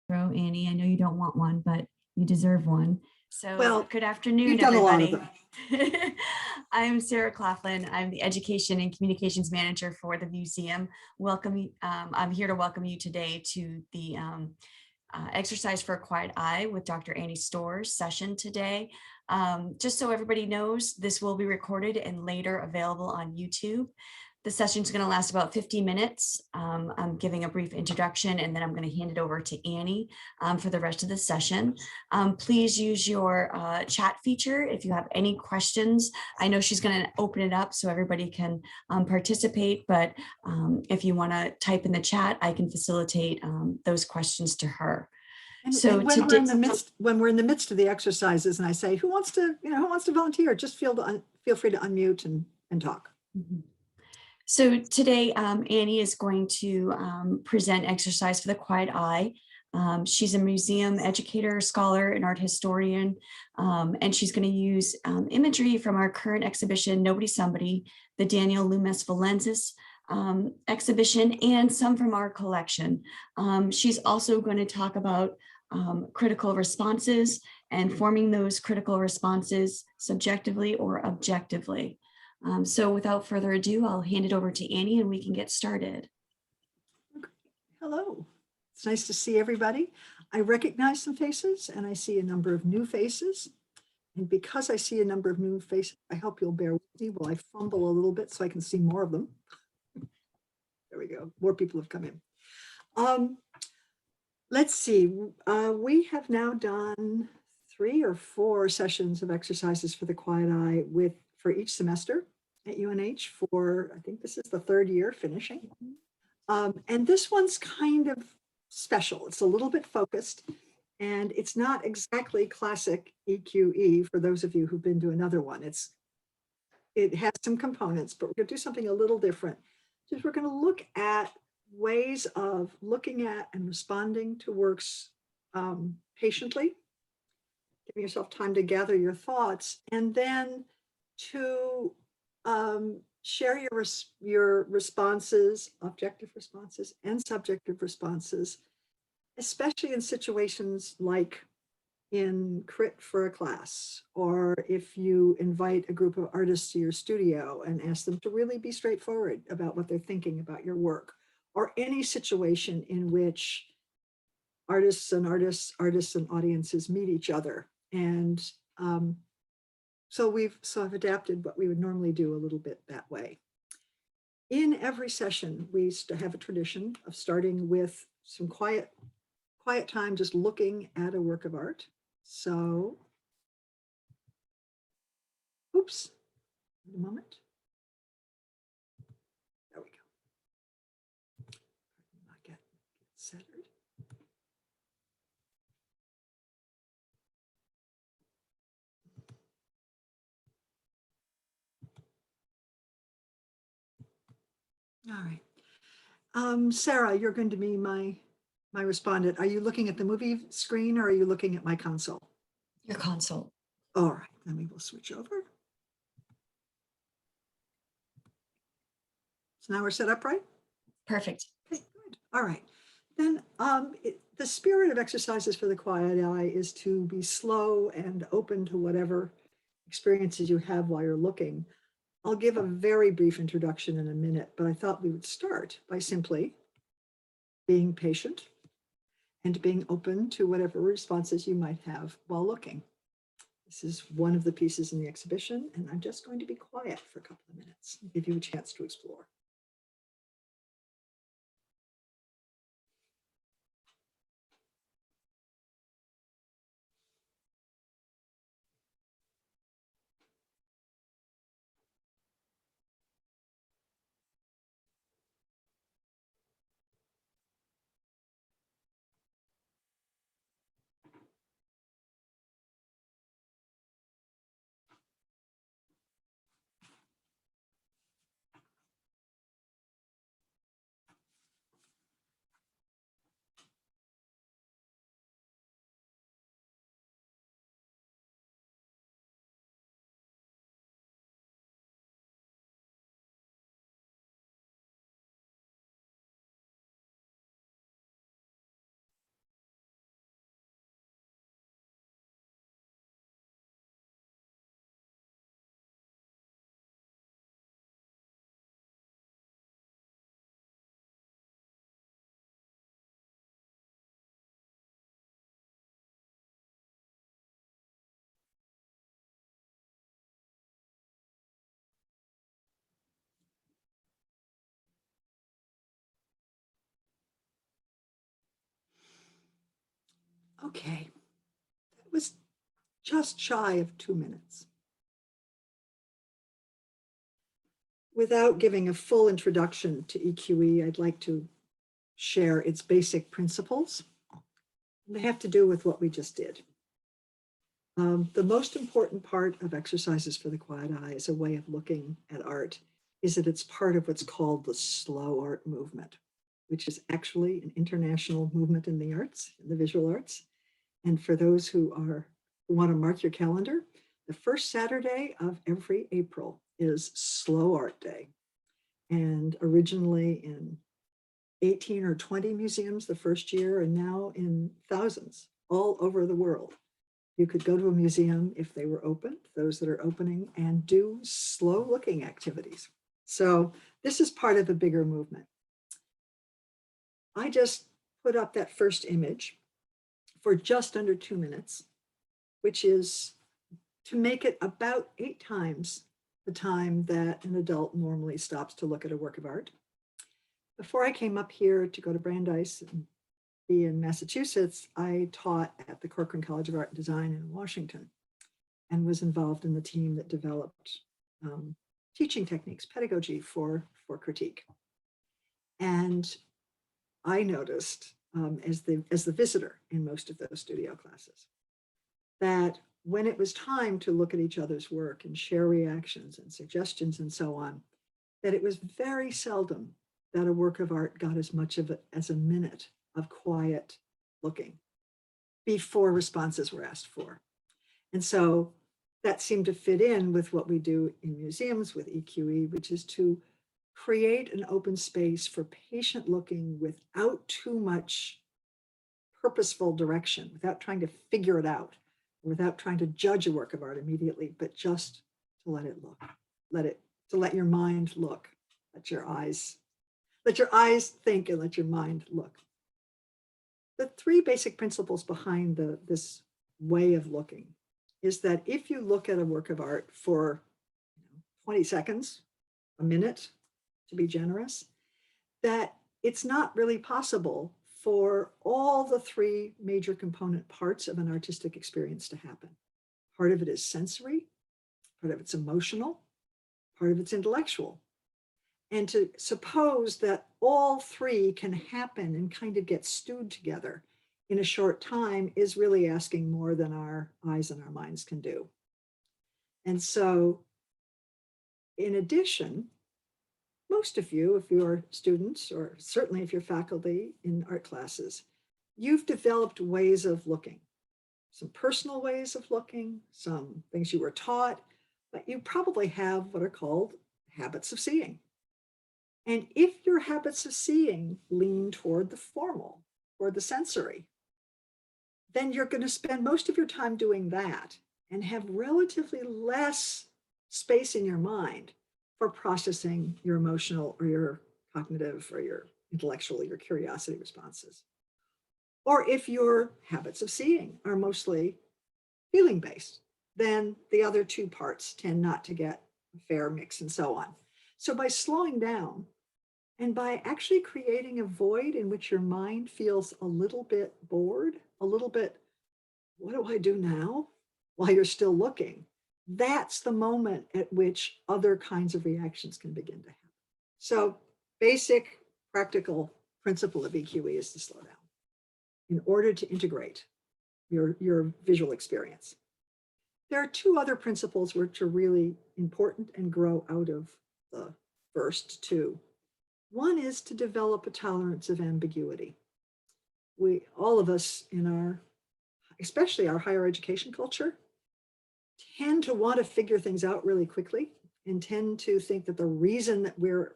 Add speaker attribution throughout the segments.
Speaker 1: Annie. I know you don't want one, but you deserve one. So
Speaker 2: Well,
Speaker 1: good afternoon,
Speaker 2: you've done
Speaker 1: everybody.
Speaker 2: a lot of them.
Speaker 1: I'm Sarah Claflin. I'm the Education and Communications Manager for the museum. Welcome. I'm here to welcome you today to the Exercise for a Quiet Eye with Dr. Annie Storrs session today. Just so everybody knows, this will be recorded and later available on YouTube. The session is going to last about 50 minutes. I'm giving a brief introduction and then I'm going to hand it over to Annie for the rest of the session. Please use your chat feature if you have any questions. I know she's going to open it up so everybody can participate, but if you want to type in the chat, I can facilitate those questions to her.
Speaker 2: And when we're in the midst of the exercises, and I say, who wants to volunteer? Just feel free to unmute and talk.
Speaker 1: Mm-hmm. So today, Annie is going to present Exercise for the Quiet Eye. She's a museum educator, scholar, and art historian, and she's going to use imagery from our current exhibition, Nobody Somebody, the Daniel Loomis Valensis exhibition, and some from our collection. She's also going to talk about critical responses and forming those critical responses subjectively or objectively. So without further ado, I'll hand it over to Annie and we can get started.
Speaker 2: Okay. Hello, it's nice to see everybody. I recognize some faces and I see a number of new faces. And because I see a number of new faces, I hope you'll bear with me while I fumble a little bit so I can see more of them. There we go, more people have come in. Let's see, we have now done 3 or 4 sessions of exercises for the quiet eye for each semester at UNH for, I think this is the 3rd year finishing. And this one's kind of special. It's a little bit focused and it's not exactly classic EQE for those of you who've been to another one. It has some components, but we're gonna do something a little different. So we're gonna look at ways of looking at and responding to works patiently, giving yourself time to gather your thoughts, and then to share your responses, objective responses and subjective responses, especially in situations like in crit for a class, or if you invite a group of artists to your studio and ask them to really be straightforward about what they're thinking about your work, or any situation in which artists and audiences meet each other. And so I've adapted what we would normally do a little bit that way. In every session, we used to have a tradition of starting with some quiet time, just looking at a work of art. So, oops, a moment. There we go. Not get centered. All right. Sarah, you're going to be my respondent. Are you looking at the movie screen or are you looking at my console?
Speaker 1: Your console.
Speaker 2: All right, then we will switch over. So now we're set up, right?
Speaker 1: Perfect.
Speaker 2: Okay, good. All right. Then the spirit of Exercises for the Quiet Eye is to be slow and open to whatever experiences you have while you're looking. I'll give a very brief introduction in a minute, but I thought we would start by simply being patient and being open to whatever responses you might have while looking. This is one of the pieces in the exhibition, and I'm just going to be quiet for a couple of minutes and give you a chance to explore. Okay, that was just shy of 2 minutes. Without giving a full introduction to EQE, I'd like to share its basic principles. They have to do with what we just did. The most important part of exercises for the quiet eye as a way of looking at art is that it's part of what's called the slow art movement, which is actually an international movement in the arts, in the visual arts. And for those who want to mark your calendar, the first Saturday of every April is Slow Art Day. And originally in 18 or 20 museums the first year, and now in thousands all over the world. You could go to a museum if they were open, those that are opening, and do slow looking activities. So this is part of a bigger movement. I just put up that first image for just under 2 minutes, which is to make it about 8 times the time that an adult normally stops to look at a work of art. Before I came up here to go to Brandeis and be in Massachusetts, I taught at the Corcoran College of Art and Design in Washington and was involved in the team that developed teaching techniques, pedagogy for critique. And I noticed as the visitor in most of those studio classes that when it was time to look at each other's work and share reactions and suggestions and so on, that it was very seldom that a work of art got as much of it as a minute of quiet looking before responses were asked for. And so that seemed to fit in with what we do in museums with EQE, which is to create an open space for patient looking without too much purposeful direction, without trying to figure it out, without trying to judge a work of art immediately, but just to let it look, to let your mind look, let your eyes think and let your mind look. The 3 basic principles behind this way of looking is that if you look at a work of art for 20 seconds, a minute, to be generous, that it's not really possible for all the 3 major component parts of an artistic experience to happen. Part of it is sensory, part of it's emotional, part of it's intellectual. And to suppose that all 3 can happen and kind of get stewed together in a short time is really asking more than our eyes and our minds can do. And so, in addition, most of you, if you're students, or certainly if you're faculty in art classes, you've developed ways of looking, some personal ways of looking, some things you were taught, but you probably have what are called habits of seeing. And if your habits of seeing lean toward the formal or the sensory, then you're going to spend most of your time doing that and have relatively less space in your mind for processing your emotional or your cognitive or your intellectual or your curiosity responses. Or if your habits of seeing are mostly feeling based, then the other 2 parts tend not to get a fair mix and so on. So by slowing down and by actually creating a void in which your mind feels a little bit bored, a little bit, what do I do now? While you're still looking, that's the moment at which other kinds of reactions can begin to happen. So basic practical principle of EQE is to slow down in order to integrate your visual experience. There are 2 other principles which are really important and grow out of the first 2. One is to develop a tolerance of ambiguity. All of us in especially our higher education culture, tend to want to figure things out really quickly and tend to think that the reason that we're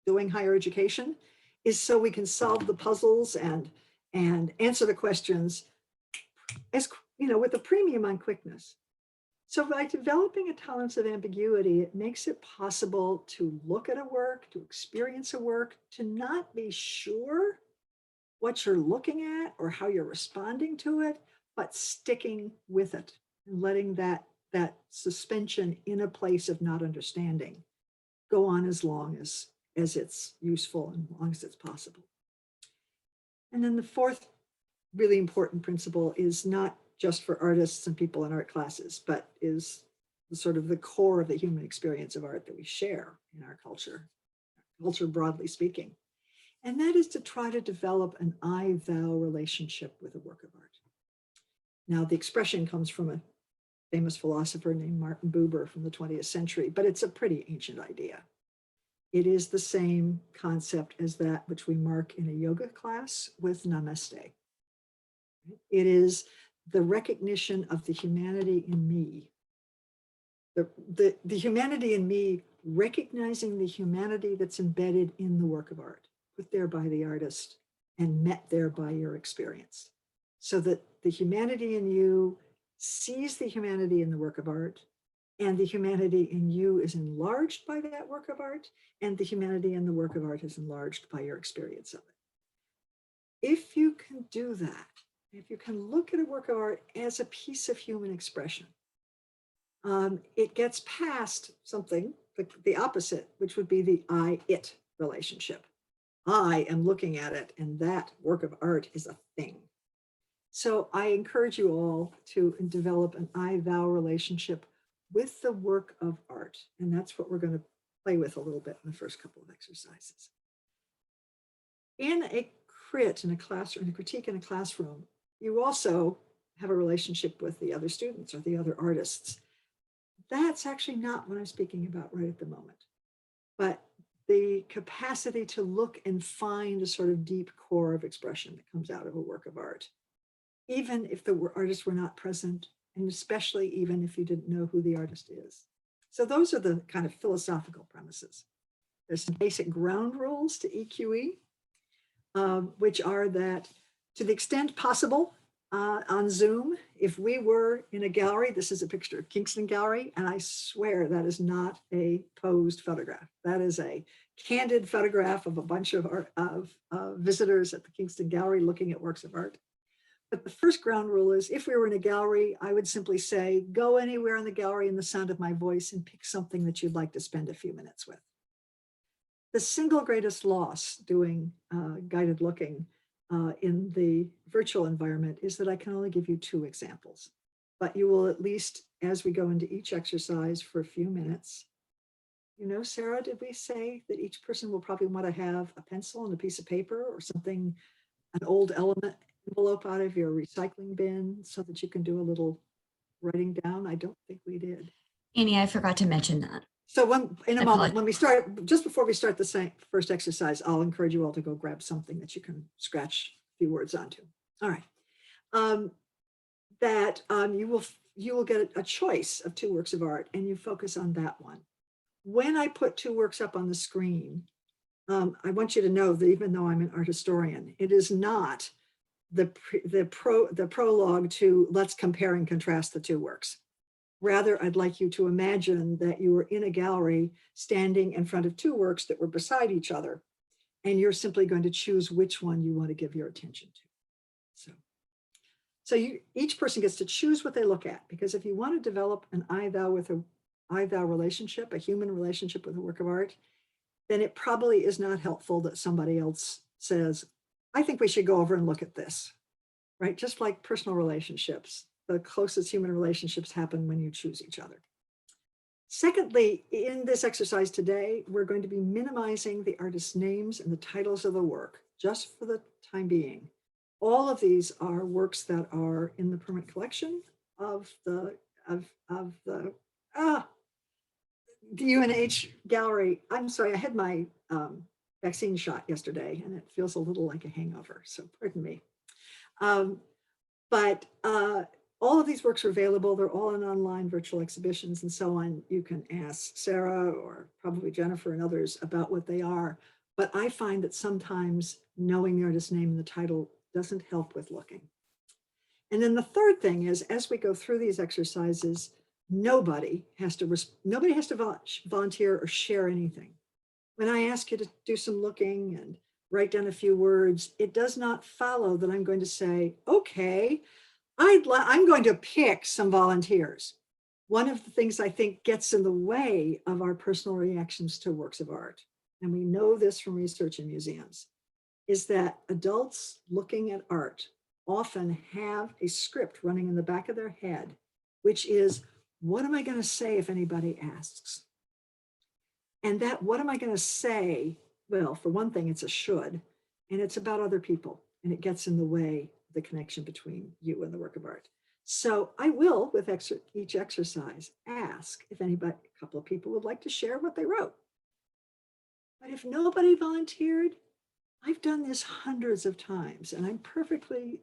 Speaker 2: doing higher education is so we can solve the puzzles and answer the questions as with a premium on quickness. So by developing a tolerance of ambiguity, it makes it possible to look at a work, to experience a work, to not be sure what you're looking at or how you're responding to it, but sticking with it and letting that suspension in a place of not understanding go on as long as it's useful and as long as it's possible. And then the fourth really important principle is not just for artists and people in art classes, but is sort of the core of the human experience of art that we share in our culture broadly speaking. And that is to try to develop an I-thou relationship with a work of art. Now, the expression comes from a famous philosopher named Martin Buber from the 20th century, but it's a pretty ancient idea. It is the same concept as that which we mark in a yoga class with namaste. It is the recognition of the humanity in me. The humanity in me, recognizing the humanity that's embedded in the work of art, put there by the artist and met there by your experience. So that the humanity in you sees the humanity in the work of art, and the humanity in you is enlarged by that work of art, and the humanity in the work of art is enlarged by your experience of it. If you can do that, if you can look at a work of art as a piece of human expression, it gets past something, the opposite, which would be the I-it relationship. I am looking at it, and that work of art is a thing. So I encourage you all to develop an I-thou relationship with the work of art. And that's what we're going to play with a little bit in the first couple of exercises. In a crit in a classroom, in a critique in a classroom, you also have a relationship with the other students or the other artists. That's actually not what I'm speaking about right at the moment. But the capacity to look and find a sort of deep core of expression that comes out of a work of art, even if the artists were not present, and especially even if you didn't know who the artist is. So those are the kind of philosophical premises. There's some basic ground rules to EQE, which are that to the extent possible on Zoom, if we were in a gallery, this is a picture of Kingston Gallery, and I swear that is not a posed photograph. That is a candid photograph of a bunch of visitors at the Kingston Gallery looking at works of art. But the first ground rule is if we were in a gallery, I would simply say, go anywhere in the gallery in the sound of my voice and pick something that you'd like to spend a few minutes with. The single greatest loss doing guided looking in the virtual environment is that I can only give you 2 examples, but you will at least, as we go into each exercise for a few minutes, you know, Sarah, did we say that each person will probably want to have a pencil and a piece of paper or something, an old envelope out of your recycling bin so that you can do a little writing down? I don't think we did.
Speaker 1: Annie, I forgot to mention that.
Speaker 2: So in a moment, when we start, just before we start the first exercise, I'll encourage you all to go grab something that you can scratch a few words onto. All right. You will get a choice of 2 works of art, and you focus on that one. When I put 2 works up on the screen, I want you to know that even though I'm an art historian, it is not the prologue to let's compare and contrast the 2 works. Rather, I'd like you to imagine that you were in a gallery standing in front of 2 works that were beside each other, and you're simply going to choose which one you want to give your attention to. So each person gets to choose what they look at, because if you want to develop an I-thou relationship, a human relationship with a work of art, then it probably is not helpful that somebody else says, I think we should go over and look at this, right? Just like personal relationships, the closest human relationships happen when you choose each other. Secondly, in this exercise today, we're going to be minimizing the artist's names and the titles of the work, just for the time being. All of these are works that are in the permanent collection of the UNH gallery. I'm sorry, I had my vaccine shot yesterday and it feels a little like a hangover, so pardon me. But all of these works are available. They're all in online virtual exhibitions and so on. You can ask Sarah or probably Jennifer and others about what they are. But I find that sometimes knowing the artist's name and the title doesn't help with looking. And then the third thing is, as we go through these exercises, nobody has to volunteer or share anything. When I ask you to do some looking and write down a few words, it does not follow that I'm going to say, okay, I'm going to pick some volunteers. One of the things I think gets in the way of our personal reactions to works of art, and we know this from research in museums, is that adults looking at art often have a script running in the back of their head, which is, what am I going to say if anybody asks? And that, what am I going to say? Well, for one thing, it's a should, and it's about other people, and it gets in the way of the connection between you and the work of art. So I will, with each exercise, ask if anybody, a couple of people would like to share what they wrote. But if nobody volunteered, I've done this hundreds of times, and I'm perfectly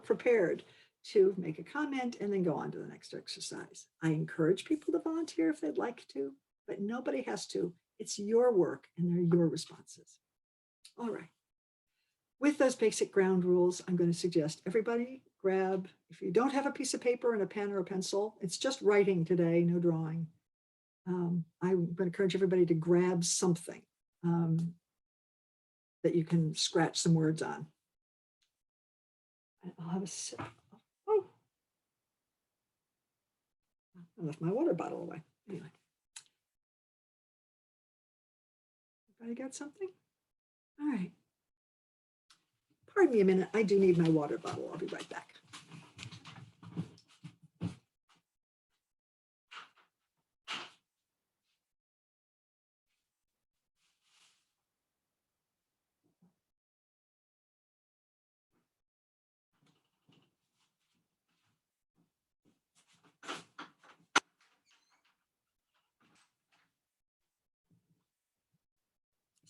Speaker 2: prepared to make a comment and then go on to the next exercise. I encourage people to volunteer if they'd like to, but nobody has to. It's your work and they're your responses. All right. With those basic ground rules, I'm going to suggest everybody grab, if you don't have a piece of paper and a pen or a pencil, it's just writing today, no drawing. I'm going to encourage everybody to grab something that you can scratch some words on. I'll have a sip. Oh, I left my water bottle away. Anyway. Everybody got something? All right. Pardon me a minute. I do need my water bottle. I'll be right back.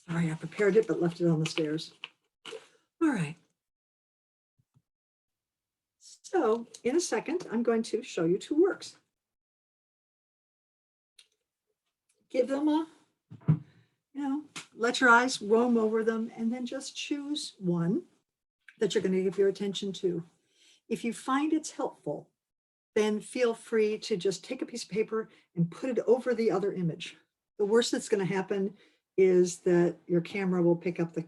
Speaker 2: Sorry, I prepared it, but left it on the stairs. All right. So in a second, I'm going to show you two works. Give them a, let your eyes roam over them and then just choose one that you're going to give your attention to. If you find it's helpful, then feel free to just take a piece of paper and put it over the other image. The worst that's going to happen is that your camera will pick up the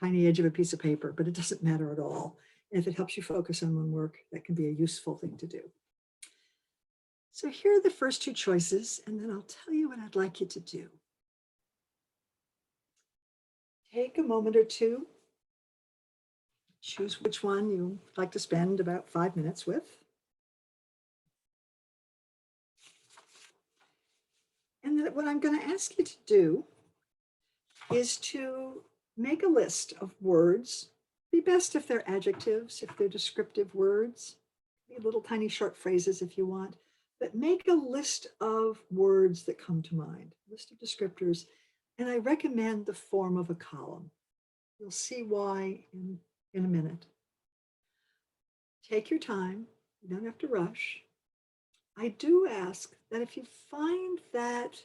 Speaker 2: tiny edge of a piece of paper, but it doesn't matter at all. And if it helps you focus on one work, that can be a useful thing to do. So here are the first two choices, and then I'll tell you what I'd like you to do. Take a moment or two, choose which one you'd like to spend about 5 minutes with. And then what I'm going to ask you to do is to make a list of words. Be best if they're adjectives, if they're descriptive words, maybe little tiny short phrases if you want, but make a list of words that come to mind, list of descriptors, and I recommend the form of a column. You'll see why in a minute. Take your time, you don't have to rush. I do ask that if you find that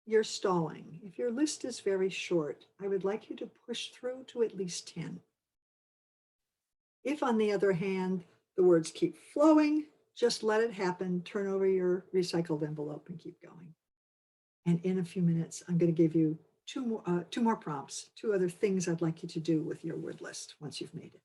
Speaker 2: you're stalling, if your list is very short, I would like you to push through to at least 10. If, on the other hand, the words keep flowing, just let it happen, turn over your recycled envelope and keep going. And in a few minutes, I'm going to give you two more prompts, two other things I'd like you to do with your word list once you've made it.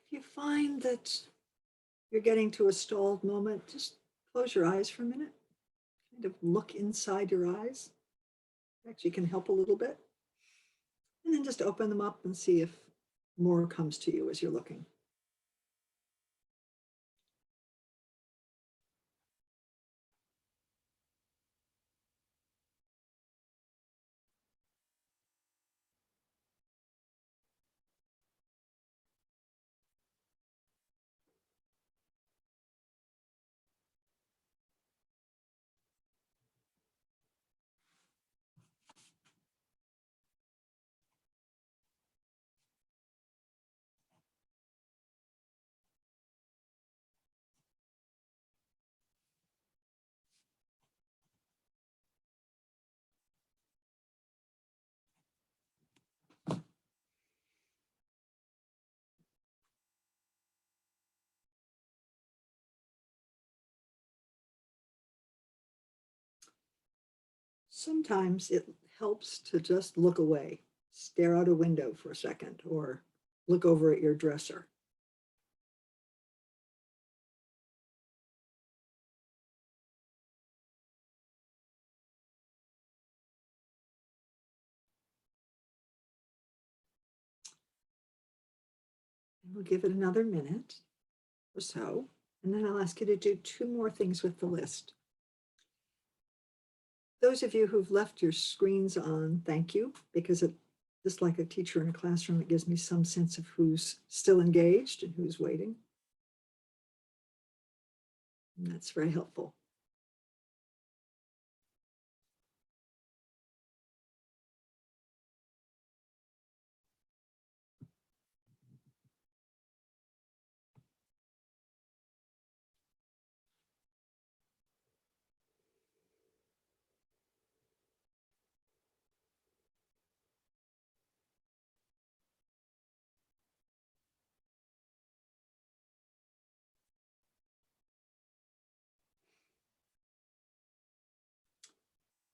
Speaker 2: If you find that you're getting to a stalled moment, just close your eyes for a minute, kind of look inside your eyes. Actually can help a little bit. And then just open them up and see if more comes to you as you're looking. Sometimes it helps to just look away, stare out a window for a second, or look over at your dresser. And we'll give it another minute or so, and then I'll ask you to do 2 more things with the list. Those of you who've left your screens on, thank you, because just like a teacher in a classroom, it gives me some sense of who's still engaged and who's waiting. And that's very helpful.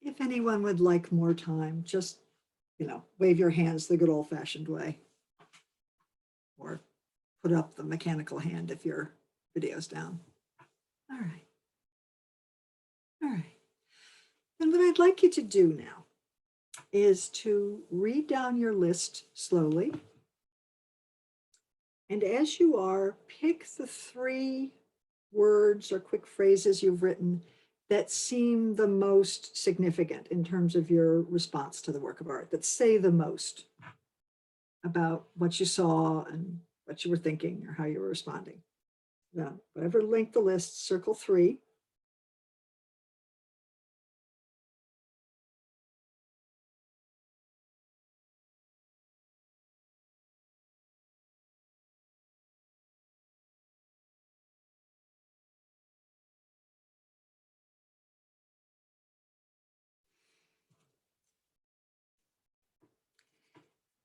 Speaker 2: If anyone would like more time, just, wave your hands the good old fashioned way, or put up the mechanical hand if your video's down. All right. All right. And what I'd like you to do now is to read down your list slowly. And as you are, pick the 3 words or quick phrases you've written that seem the most significant in terms of your response to the work of art, that say the most about what you saw and what you were thinking or how you were responding. Now, whatever length the list, circle 3.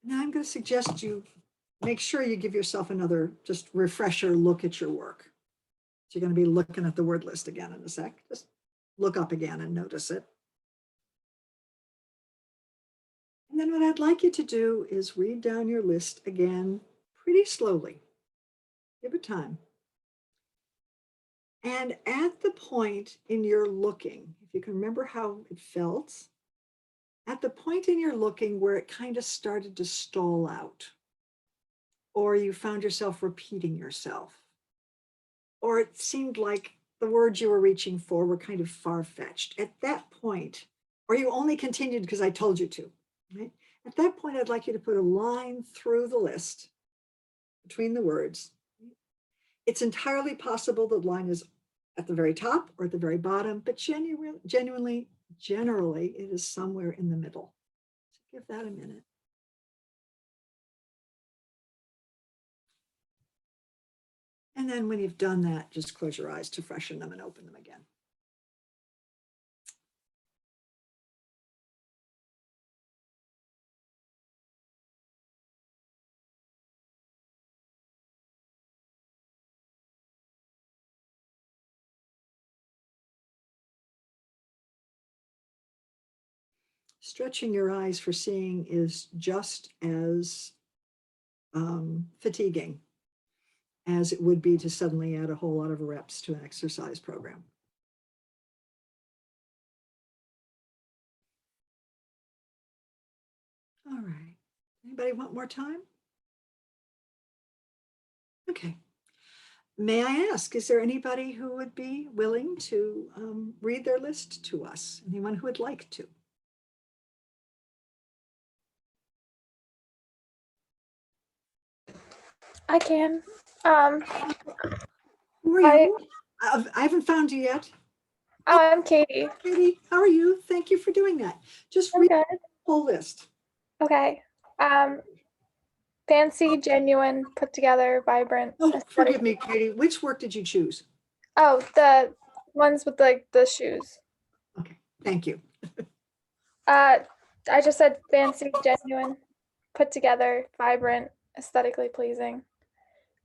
Speaker 2: Now I'm going to suggest you make sure you give yourself another just refresher look at your work. So you're going to be looking at the word list again in a sec. Just look up again and notice it. And then what I'd like you to do is read down your list again pretty slowly. Give it time. And at the point in your looking, if you can remember how it felt, at the point in your looking where it kind of started to stall out, or you found yourself repeating yourself, or it seemed like the words you were reaching for were kind of far-fetched. At that point, or you only continued because I told you to, right? At that point, I'd like you to put a line through the list between the words. It's entirely possible the line is at the very top or at the very bottom, but generally, it is somewhere in the middle. So give that a minute. And then when you've done that, just close your eyes to freshen them and open them again. Stretching your eyes for seeing is just as fatiguing as it would be to suddenly add a whole lot of reps to an exercise program. All right. Anybody want more time? Okay. May I ask, is there anybody who would be willing to read their list to us? Anyone who would like to?
Speaker 3: I can. Um,
Speaker 2: Who are you? I haven't found you yet.
Speaker 3: I'm Katie.
Speaker 2: Katie, how are you? Thank you for doing that. Just
Speaker 3: I'm
Speaker 2: read
Speaker 3: good.
Speaker 2: the whole list.
Speaker 3: Okay. Fancy, genuine, put together, vibrant.
Speaker 2: Oh, forgive me, Katie. Which work did you choose?
Speaker 3: Oh, the ones with the shoes.
Speaker 2: Okay, thank you.
Speaker 3: I just said fancy, genuine, put together, vibrant, aesthetically pleasing.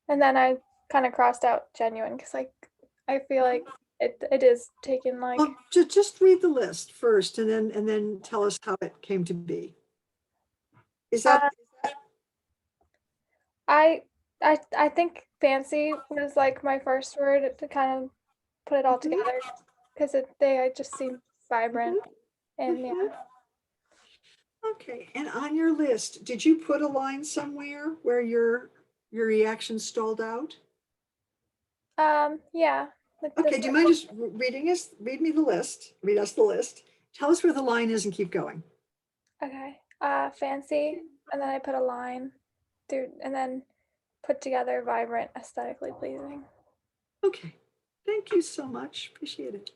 Speaker 3: And then I kind of crossed out genuine because I feel like it is taken like
Speaker 2: Well, just read the list first and then tell us how it came to be. Is that
Speaker 3: I think fancy was like my first word to kind of put it all together because they just seem vibrant and yeah.
Speaker 2: okay? And on your list, did you put a line somewhere where your reaction stalled out?
Speaker 3: Yeah. Like
Speaker 2: Okay,
Speaker 3: this
Speaker 2: do you mind just read me the list, read us the list. Tell us where the line is and keep going.
Speaker 3: Okay. Fancy, and then I put a line through, and then put together, vibrant, aesthetically pleasing.
Speaker 2: Okay, thank you so much. Appreciate it.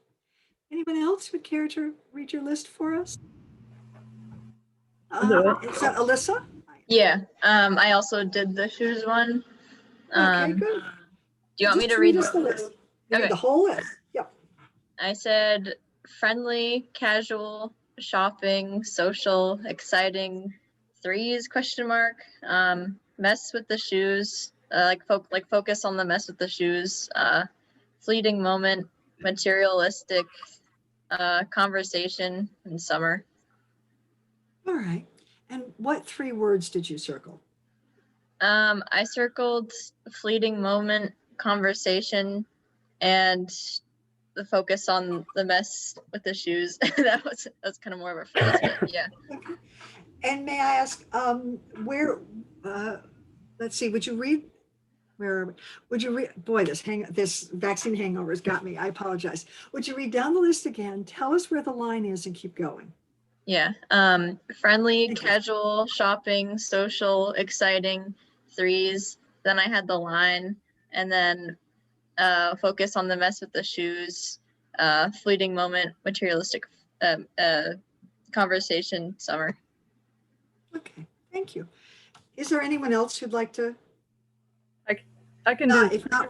Speaker 2: Anyone else would care to read your list for us? Is that Alyssa?
Speaker 4: Yeah, I also did the shoes one.
Speaker 2: Okay, good.
Speaker 4: Do you want me
Speaker 2: Just
Speaker 4: to read
Speaker 2: us the list? Read
Speaker 4: Okay.
Speaker 2: the whole list. Yep.
Speaker 4: I said friendly, casual, shopping, social, exciting, threes, question mark, mess with the shoes, like focus on the mess with the shoes, fleeting moment, materialistic, conversation, and summer.
Speaker 2: All right. And what 3 words did you circle?
Speaker 4: I circled fleeting moment, conversation, and the focus on the mess with the shoes. That's kind of more of a phrase, but yeah.
Speaker 2: Okay. And may I ask, where, let's see, would you read, boy, this vaccine hangover has got me. I apologize. Would you read down the list again? Tell us where the line is and keep going.
Speaker 4: Yeah. Friendly,
Speaker 2: Thank you.
Speaker 4: casual, shopping, social, exciting, threes. Then I had the line, and then focus on the mess with the shoes, fleeting moment, materialistic, conversation, summer.
Speaker 2: Okay, thank you. Is there anyone else who'd like to?
Speaker 5: I can do.
Speaker 2: If not,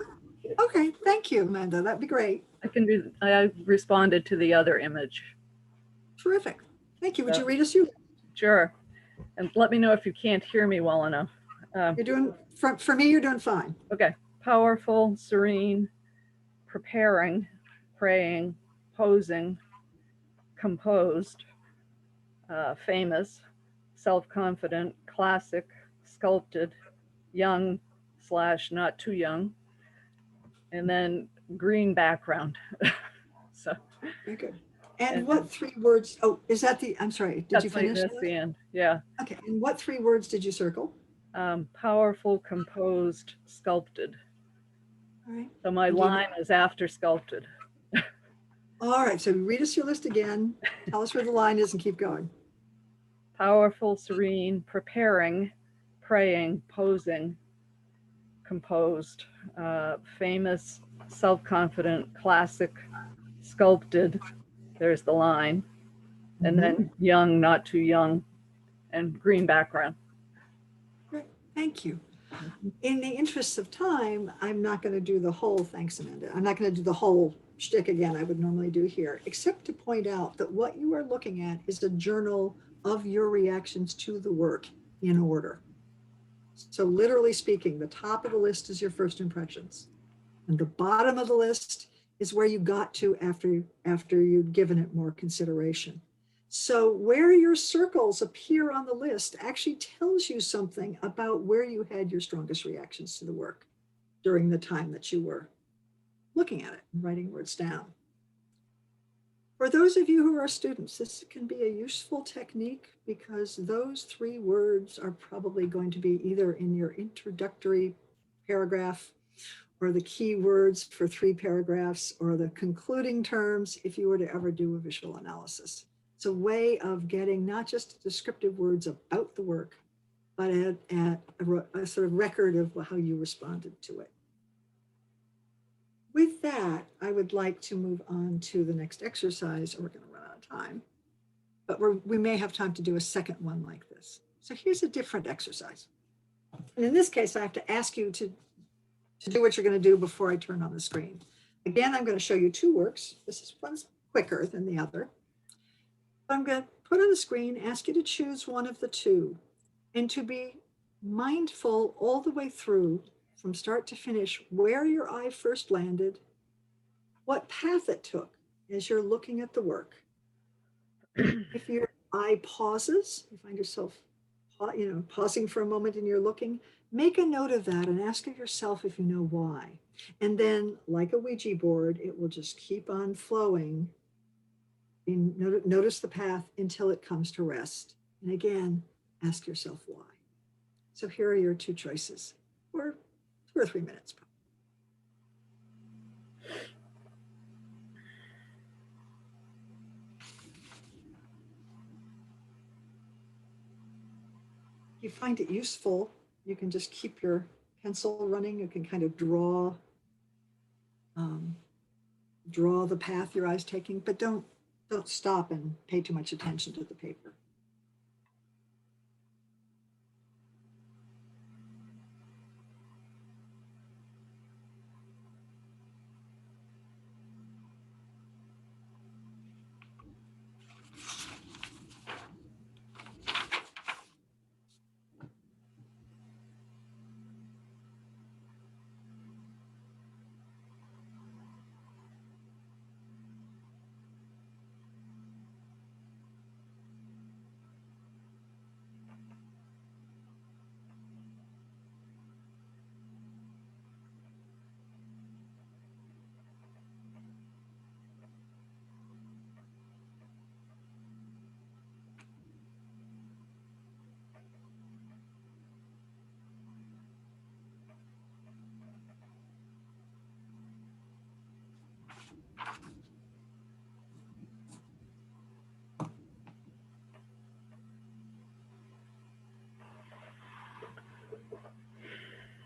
Speaker 2: okay, thank you, Amanda. That'd be great.
Speaker 5: I can do. I responded to the other image.
Speaker 2: Terrific. Thank you. Would you read us your?
Speaker 5: Sure. And let me know if you can't hear me well enough.
Speaker 2: You're doing, for me, you're doing fine.
Speaker 5: Okay. Powerful, serene, preparing, praying, posing, composed, famous, self-confident, classic, sculpted, young / not too young, and then green background. So
Speaker 2: Very good. And what 3 words? Oh, is that I'm sorry, did you finish?
Speaker 5: That's the end. Yeah.
Speaker 2: Okay, and what 3 words did you circle?
Speaker 5: Powerful, composed, sculpted.
Speaker 2: All right.
Speaker 5: So my line is after sculpted.
Speaker 2: All right, so read us your list again. Tell us where the line is and keep going.
Speaker 5: Powerful, serene, preparing, praying, posing, composed, famous, self-confident, classic, sculpted. There's the line. And then young, not too young, and green background.
Speaker 2: Great, thank you. In the interest of time, I'm not going to do the whole, thanks, Amanda. I'm not going to do the whole shtick again I would normally do here, except to point out that what you are looking at is a journal of your reactions to the work in order. So literally speaking, the top of the list is your first impressions. And the bottom of the list is where you got to after you'd given it more consideration. So where your circles appear on the list actually tells you something about where you had your strongest reactions to the work. during the time that you were looking at it and writing words down. For those of you who are students, this can be a useful technique because those 3 words are probably going to be either in your introductory paragraph or the key words for 3 paragraphs or the concluding terms if you were to ever do a visual analysis. It's a way of getting not just descriptive words about the work, but at a sort of record of how you responded to it. With that, I would like to move on to the next exercise. We're going to run out of time, but we may have time to do a second one like this. So here's a different exercise. And in this case, I have to ask you to do what you're going to do before I turn on the screen. Again, I'm going to show you 2 works. One's quicker than the other. I'm going to put on the screen, ask you to choose one of the 2 and to be mindful all the way through from start to finish where your eye first landed, what path it took as you're looking at the work. If your eye pauses, you find yourself pausing for a moment and you're looking, make a note of that and ask yourself if you know why. And then, like a Ouija board, it will just keep on flowing. Notice the path until it comes to rest. And again, ask yourself why. So here are your 2 choices, or 2 or 3 minutes. If you find it useful, you can just keep your pencil running. You can kind of draw the path your eye's taking, but don't stop and pay too much attention to the paper.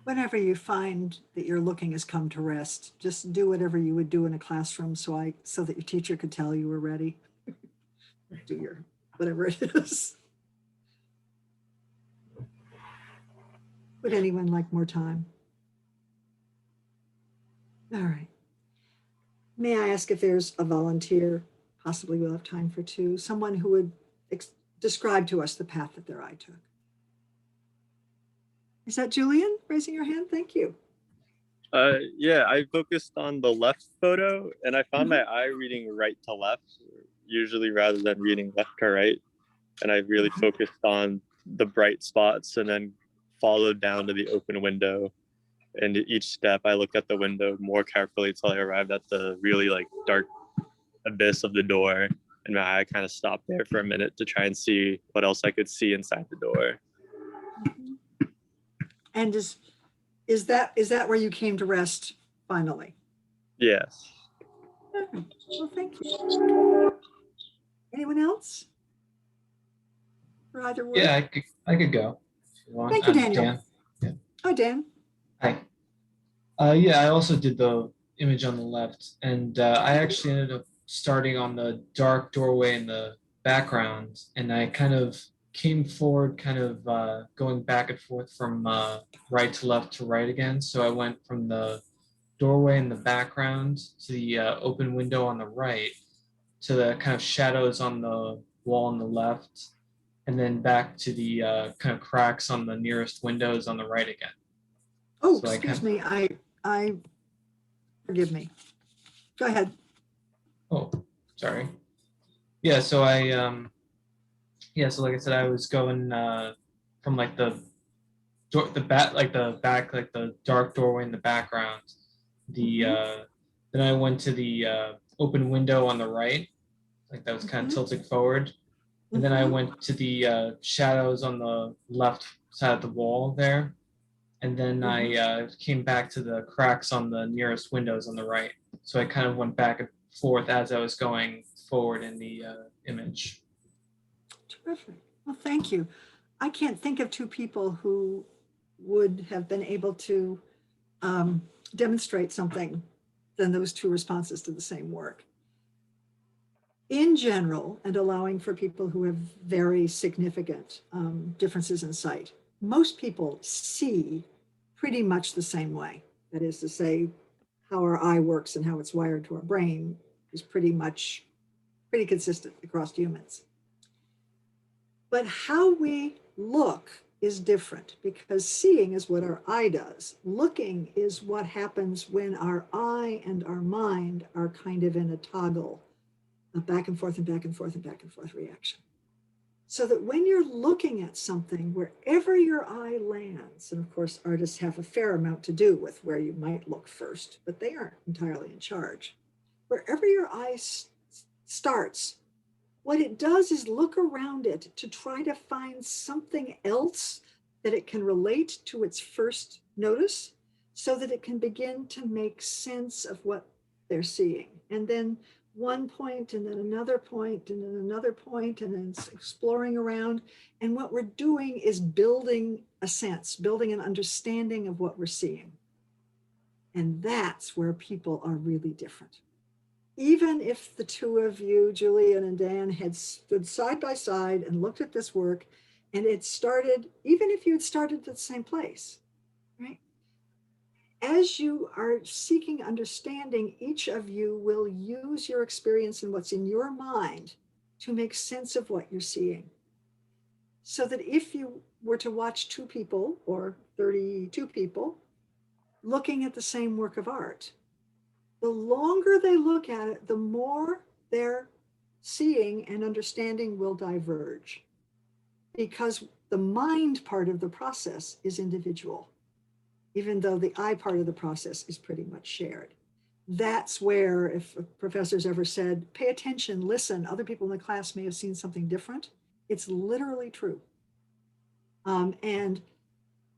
Speaker 2: Whenever you find that your looking has come to rest, just do whatever you would do in a classroom so that your teacher could tell you were ready. Do your whatever it is. Would anyone like more time? All right. May I ask if there's a volunteer, possibly we'll have time for 2, someone who would describe to us the path that their eye took? Is that Julian raising your hand? Thank you.
Speaker 6: Yeah, I focused on the left photo and I found my eye reading right to left, usually rather than reading left to right. And I really focused on the bright spots and then followed down to the open window. And each step I looked at the window more carefully until I arrived at the really dark abyss of the door. And my eye kind of stopped there for a minute to try and see what else I could see inside the door.
Speaker 2: And is that where you came to rest finally?
Speaker 6: Yes.
Speaker 2: Well, thank you. Anyone else? For either word?
Speaker 7: Yeah, I could go. If you want.
Speaker 2: Thank you, Daniel.
Speaker 7: Dan. Yeah.
Speaker 2: Hi, Dan.
Speaker 7: Hi. Yeah, I also did the image on the left, and I actually ended up starting on the dark doorway in the background, and I kind of came forward, kind of going back and forth from right to left to right again. So I went from the doorway in the background to the open window on the right, to the kind of shadows on the wall on the left, and then back to the kind of cracks on the nearest windows on the right again.
Speaker 2: Oh,
Speaker 7: So
Speaker 2: excuse me. I forgive me. Go ahead.
Speaker 7: Oh, sorry. Yeah, so so like I said, I was going from like the like the dark doorway in the background. Then I went to the open window on the right, like that was kind of tilted forward. And then I went to the shadows on the left side of the wall there. And then I came back to the cracks on the nearest windows on the right. So I kind of went back and forth as I was going forward in the image.
Speaker 2: Terrific. Well, thank you. I can't think of two people who would have been able to demonstrate something than those two responses to the same work. In general, and allowing for people who have very significant differences in sight, most people see pretty much the same way. That is to say, how our eye works and how it's wired to our brain is pretty consistent across humans. But how we look is different, because seeing is what our eye does. Looking is what happens when our eye and our mind are kind of in a toggle, a back and forth and back and forth and back and forth reaction. So that when you're looking at something, wherever your eye lands, and of course artists have a fair amount to do with where you might look first, but they aren't entirely in charge. Wherever your eye starts, what it does is look around it to try to find something else that it can relate to its first notice, so that it can begin to make sense of what they're seeing. And then one point, and then another point, and then another point, and then exploring around. And what we're doing is building a sense, building an understanding of what we're seeing. And that's where people are really different. Even if the two of you, Julian and Dan, had stood side by side and looked at this work, and it started, even if you had started at the same place, right? As you are seeking understanding, each of you will use your experience and what's in your mind to make sense of what you're seeing. So that if you were to watch two people or 32 people looking at the same work of art, the longer they look at it, the more their seeing and understanding will diverge, because the mind part of the process is individual, even though the eye part of the process is pretty much shared. That's where, if a professor's ever said, pay attention, listen, other people in the class may have seen something different, it's literally true. And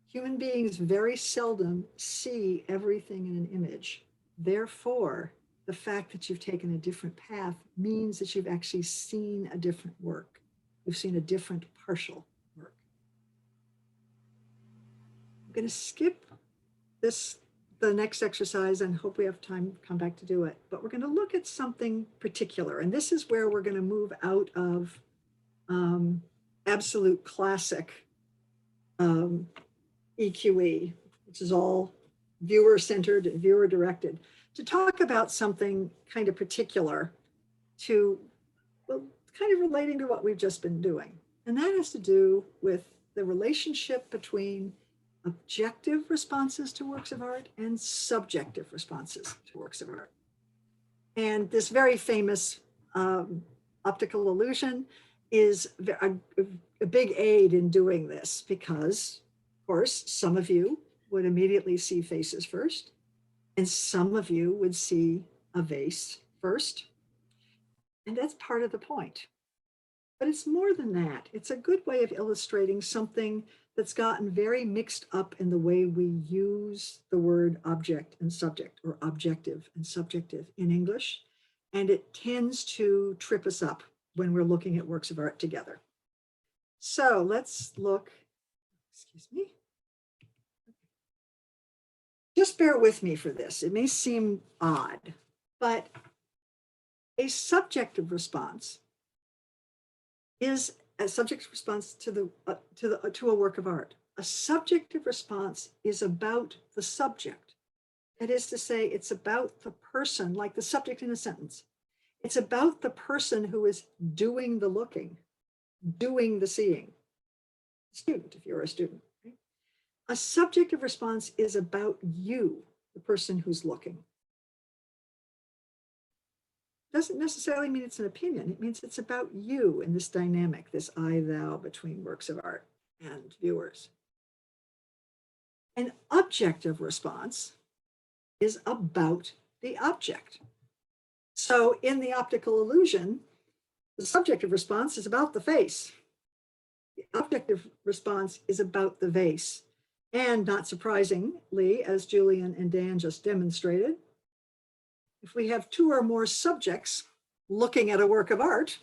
Speaker 2: human beings very seldom see everything in an image. Therefore, the fact that you've taken a different path means that you've actually seen a different work. You've seen a different partial work. I'm going to skip the next exercise, and hope we have time to come back to do it. But we're going to look at something particular. And this is where we're going to move out of absolute classic EQE, which is all viewer-centered and viewer-directed, to talk about something kind of particular to, well, kind of relating to what we've just been doing. And that has to do with the relationship between objective responses to works of art and subjective responses to works of art. And this very famous optical illusion is a big aid in doing this, because, of course, some of you would immediately see faces first, and some of you would see a vase first. And that's part of the point. But it's more than that. It's a good way of illustrating something that's gotten very mixed up in the way we use the word object and subject, or objective and subjective in English. And it tends to trip us up when we're looking at works of art together. So let's look, excuse me. Just bear with me for this. It may seem odd, but a subjective response is a subjective response to a work of art. A subjective response is about the subject. That is to say, it's about the person, like the subject in a sentence. It's about the person who is doing the looking, doing the seeing. Student, if you're a student. Right? A subjective response is about you, the person who's looking. Doesn't necessarily mean it's an opinion. It means it's about you in this dynamic, this I-thou between works of art and viewers. An objective response is about the object. So in the optical illusion, the subjective response is about the face. The objective response is about the vase. And not surprisingly, as Julian and Dan just demonstrated, if we have two or more subjects looking at a work of art,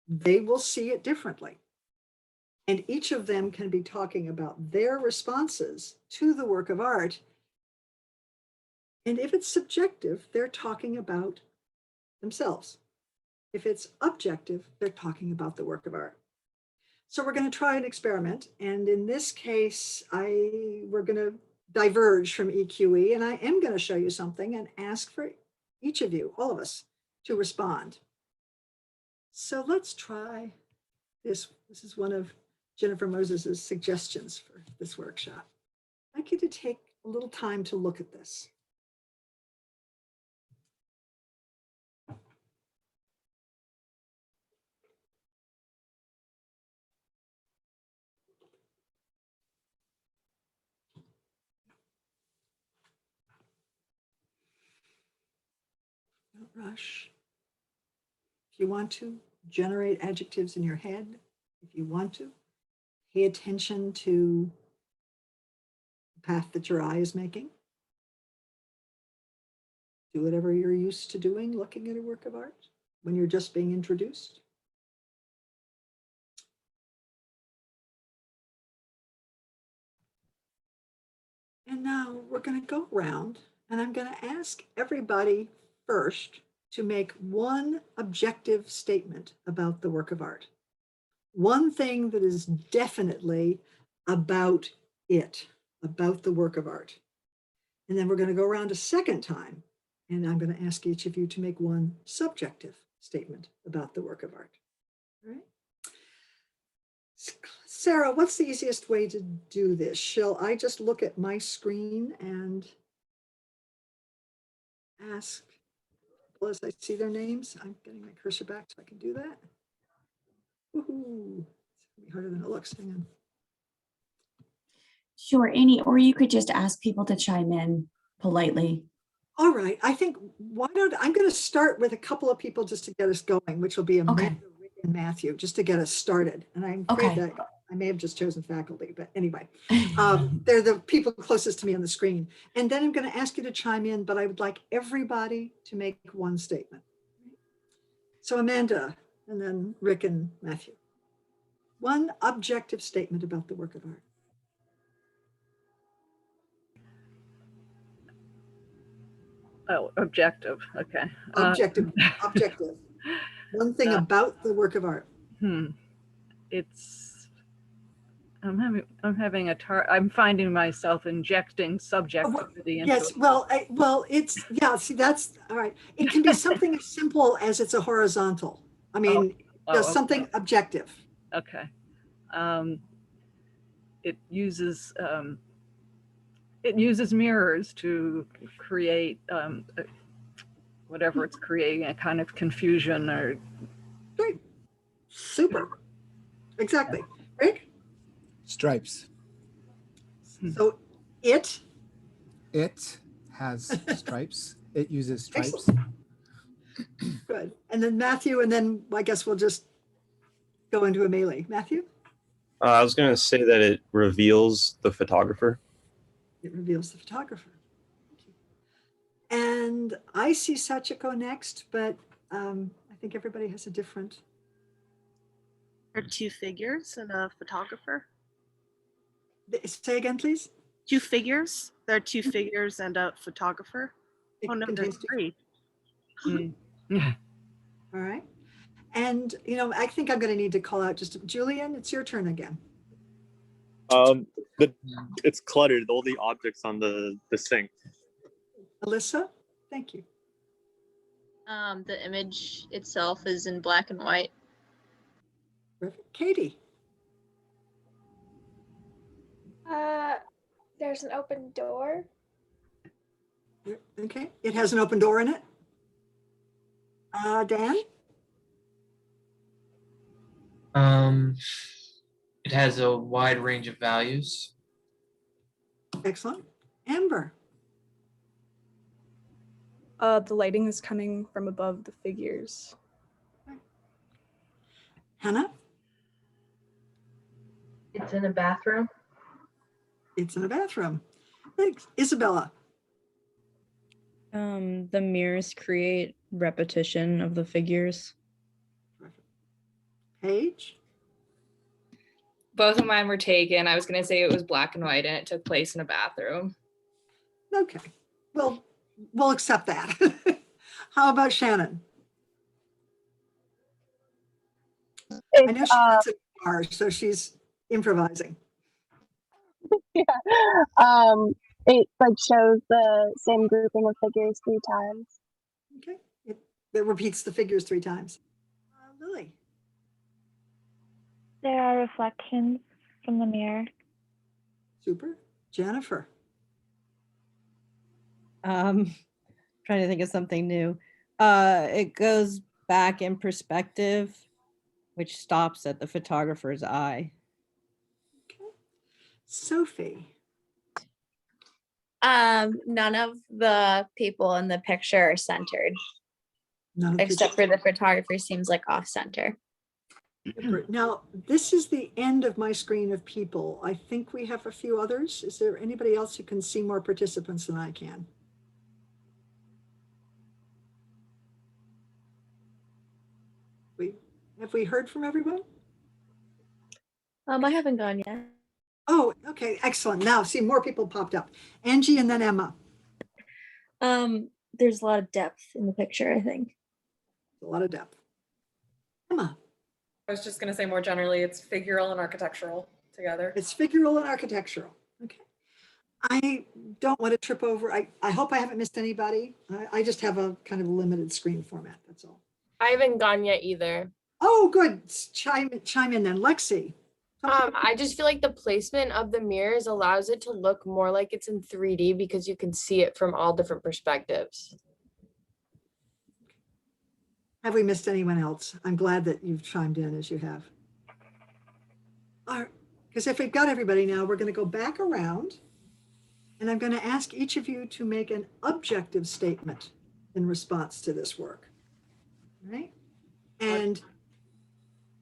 Speaker 2: they will see it differently. And each of them can be talking about their responses to the work of art. And if it's subjective, they're talking about themselves. If it's objective, they're talking about the work of art. So we're going to try an experiment. And in this case, we're going to diverge from EQE, and I am going to show you something and ask for each of you, all of us, to respond. So let's try this. This is one of Jennifer Moses's suggestions for this workshop. I'd like you to take a little time to look at this. Don't rush. If you want to, generate adjectives in your head. If you want to, pay attention to the path that your eye is making. Do whatever you're used to doing, looking at a work of art when you're just being introduced. And now we're going to go around, and I'm going to ask everybody first to make one objective statement about the work of art. One thing that is definitely about it, about the work of art. And then we're going to go around a second time, and I'm going to ask each of you to make one subjective statement about the work of art. All right? Sarah, what's the easiest way to do this? Shall I just look at my screen and ask, well, as I see their names? I'm getting my cursor back so I can do that. Woohoo! It's gonna be harder than it looks. Hang on.
Speaker 1: Sure, Annie, or you could just ask people to chime in politely.
Speaker 2: All right, I think I'm going to start with a couple of people just to get us going, which will be Amanda, Rick, and Matthew, just to get us started. And I'm afraid
Speaker 1: Okay.
Speaker 2: that I may have just chosen faculty, but anyway, they're the people closest to me on the screen. And then I'm going to ask you to chime in, but I would like everybody to make one statement. So Amanda, and then Rick and Matthew. One objective statement about the work of art.
Speaker 5: Oh, objective. Okay.
Speaker 2: Objective. One thing about the work of art.
Speaker 5: It's. I'm finding myself injecting subjectivity into
Speaker 2: Yes,
Speaker 5: it.
Speaker 2: well, it's, yeah, see, that's, all right. It can be something as simple as it's a horizontal. I mean, just something objective.
Speaker 5: Okay. It uses mirrors to create whatever it's creating, a kind of confusion or.
Speaker 2: Great. Super. Exactly. Rick?
Speaker 8: Stripes.
Speaker 2: So it
Speaker 8: has stripes. It uses stripes.
Speaker 2: Excellent. Good. And then Matthew, and then I guess we'll just go into a melee. Matthew?
Speaker 6: I was going to say that it reveals the photographer.
Speaker 2: It reveals the photographer. And I see Sachiko next, but I think everybody has a different.
Speaker 9: There are two figures and a photographer.
Speaker 2: Say again, please.
Speaker 9: Two figures. There are two figures and a photographer.
Speaker 2: It
Speaker 9: Oh no, there's
Speaker 2: contains
Speaker 9: three.
Speaker 5: Yeah.
Speaker 2: All right. And, I think I'm going to need to call out just Julian, it's your turn again.
Speaker 6: It's cluttered. All the objects on the sink.
Speaker 2: Alyssa, thank you.
Speaker 4: The image itself is in black and white.
Speaker 2: Perfect. Katie.
Speaker 3: There's an open door.
Speaker 2: Okay. It has an open door in it. Dan?
Speaker 7: It has a wide range of values.
Speaker 2: Excellent. Amber.
Speaker 10: The lighting is coming from above the figures.
Speaker 2: Hannah.
Speaker 11: It's in a bathroom.
Speaker 2: It's in a bathroom. Thanks. Isabella.
Speaker 12: The mirrors create repetition of the figures.
Speaker 2: Paige.
Speaker 13: Both of mine were taken. I was going to say it was black and white and it took place in a bathroom.
Speaker 2: Okay. Well, we'll accept that. How about Shannon? I know she's at a bar, so she's improvising.
Speaker 14: Yeah. It like shows the same grouping of figures 3 times.
Speaker 2: Okay. It repeats the figures 3 times. Lily.
Speaker 15: There are reflections from the mirror.
Speaker 2: Super. Jennifer.
Speaker 16: Trying to think of something new. It goes back in perspective, which stops at the photographer's eye.
Speaker 2: Okay. Sophie.
Speaker 17: None of the people in the picture are centered, except for the photographer seems like off center.
Speaker 2: Now, this is the end of my screen of people. I think we have a few others. Is there anybody else who can see more participants than I can? Have we heard from everyone?
Speaker 17: I haven't gone yet.
Speaker 2: Oh, okay, excellent. Now, see, more people popped up. Angie and then Emma.
Speaker 17: There's a lot of depth in the picture, I think.
Speaker 2: A lot of depth. Emma.
Speaker 18: I was just going to say more generally, it's figural and architectural together.
Speaker 2: It's figural and architectural. Okay. I don't want to trip over. I hope I haven't missed anybody. I just have a kind of limited screen format. That's all.
Speaker 11: I haven't gone yet either.
Speaker 2: Oh, good. Chime in then. Lexi.
Speaker 11: I just feel like the placement of the mirrors allows it to look more like it's in 3D because you can see it from all different perspectives.
Speaker 2: Have we missed anyone else? I'm glad that you've chimed in as you have. All right, because if we've got everybody now, we're going to go back around and I'm going to ask each of you to make an objective statement in response to this work. All right? And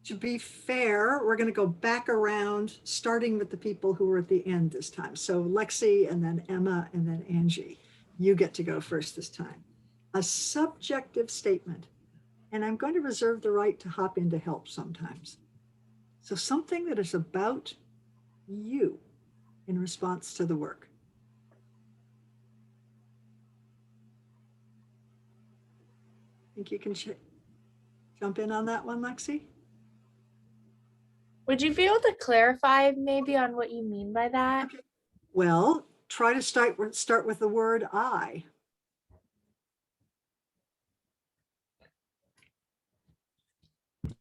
Speaker 2: to be fair, we're going to go back around, starting with the people who were at the end this time. So Lexi and then Emma and then Angie. You get to go first this time. A subjective statement. And I'm going to reserve the right to hop in to help sometimes. So something that is about you in response to the work. Think you can jump in on that one, Lexi?
Speaker 11: Would you be able to clarify maybe on what you mean by that?
Speaker 2: Okay. Well, try to start with the word I.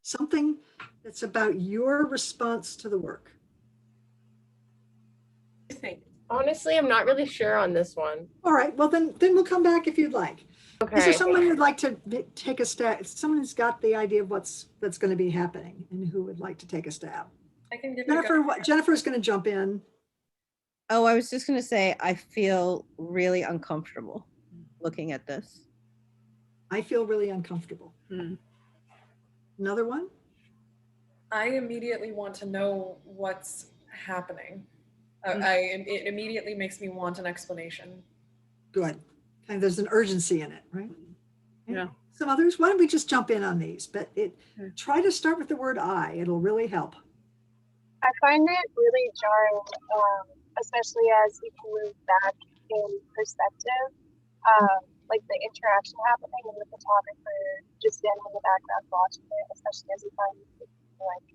Speaker 2: Something that's about your response to the work.
Speaker 11: Honestly, I'm not really sure on this one.
Speaker 2: All right, well then we'll come back if you'd like.
Speaker 11: Okay.
Speaker 2: Is there someone who'd like to take a stab? Someone who's got the idea of that's going to be happening and who would like to take a stab?
Speaker 18: I can give
Speaker 2: Jennifer's going to jump in.
Speaker 16: Oh, I was just going to say, I feel really uncomfortable looking at this.
Speaker 2: I feel really uncomfortable. Another one?
Speaker 18: I immediately want to know what's happening. It immediately makes me want an explanation.
Speaker 2: Good. Kind of, there's an urgency in it, right?
Speaker 5: Yeah.
Speaker 2: Some others, why don't we just jump in on these? But try to start with the word I. It'll really help.
Speaker 14: I find it really jarring, especially as you can move back in perspective, like the interaction happening and the photographer just standing in the background watching it, especially as you find it like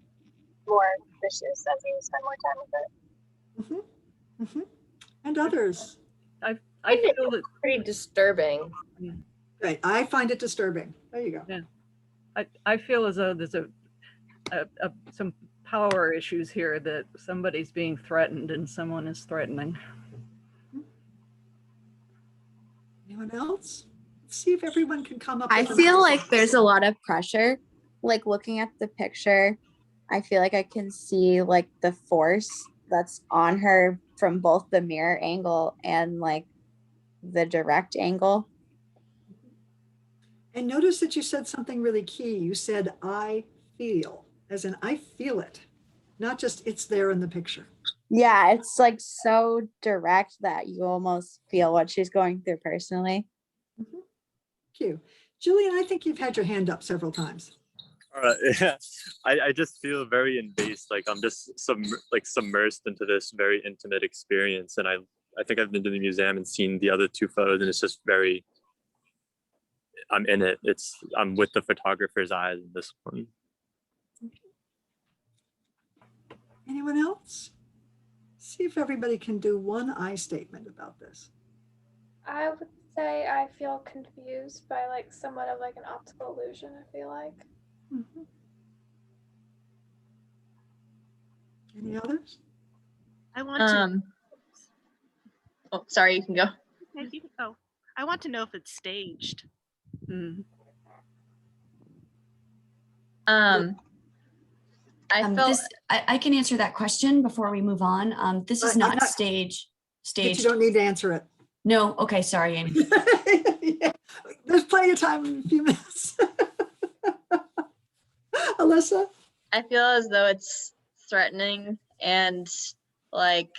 Speaker 14: more vicious as you spend more time with it.
Speaker 2: And others.
Speaker 11: I feel it's pretty disturbing.
Speaker 2: Right. I find it disturbing. There you go.
Speaker 5: Yeah. I feel as though there's some power issues here, that somebody's being threatened and someone is threatening.
Speaker 2: Anyone else? Let's see if everyone can come up.
Speaker 17: I feel like there's a lot of pressure. Like looking at the picture, I feel like I can see like the force that's on her from both the mirror angle and like the direct angle.
Speaker 2: And notice that you said something really key. You said, I feel, as in I feel it, not just it's there in the picture.
Speaker 17: Yeah, it's like so direct that you almost feel what she's going through personally.
Speaker 2: Thank you. Julian, I think you've had your hand up several times.
Speaker 6: Yeah, I just feel very embased, like I'm just submersed into this very intimate experience, and I think I've been to the museum and seen the other two photos, and it's just very, I'm in it. I'm with the photographer's eyes in this one.
Speaker 2: Anyone else? See if everybody can do one I statement about this.
Speaker 3: I would say I feel confused by like somewhat of like an optical illusion, I feel like.
Speaker 2: Mm-hmm. Any others?
Speaker 9: I want to.
Speaker 4: Oh, sorry, you can go.
Speaker 9: Oh, I want to know if it's staged.
Speaker 4: I felt
Speaker 1: I can answer that question before we move on. This is not staged.
Speaker 2: But you don't need to answer it.
Speaker 1: No. Okay. Sorry, Amy.
Speaker 2: Yeah. There's plenty of time in a few minutes. Alyssa?
Speaker 4: I feel as though it's threatening, and like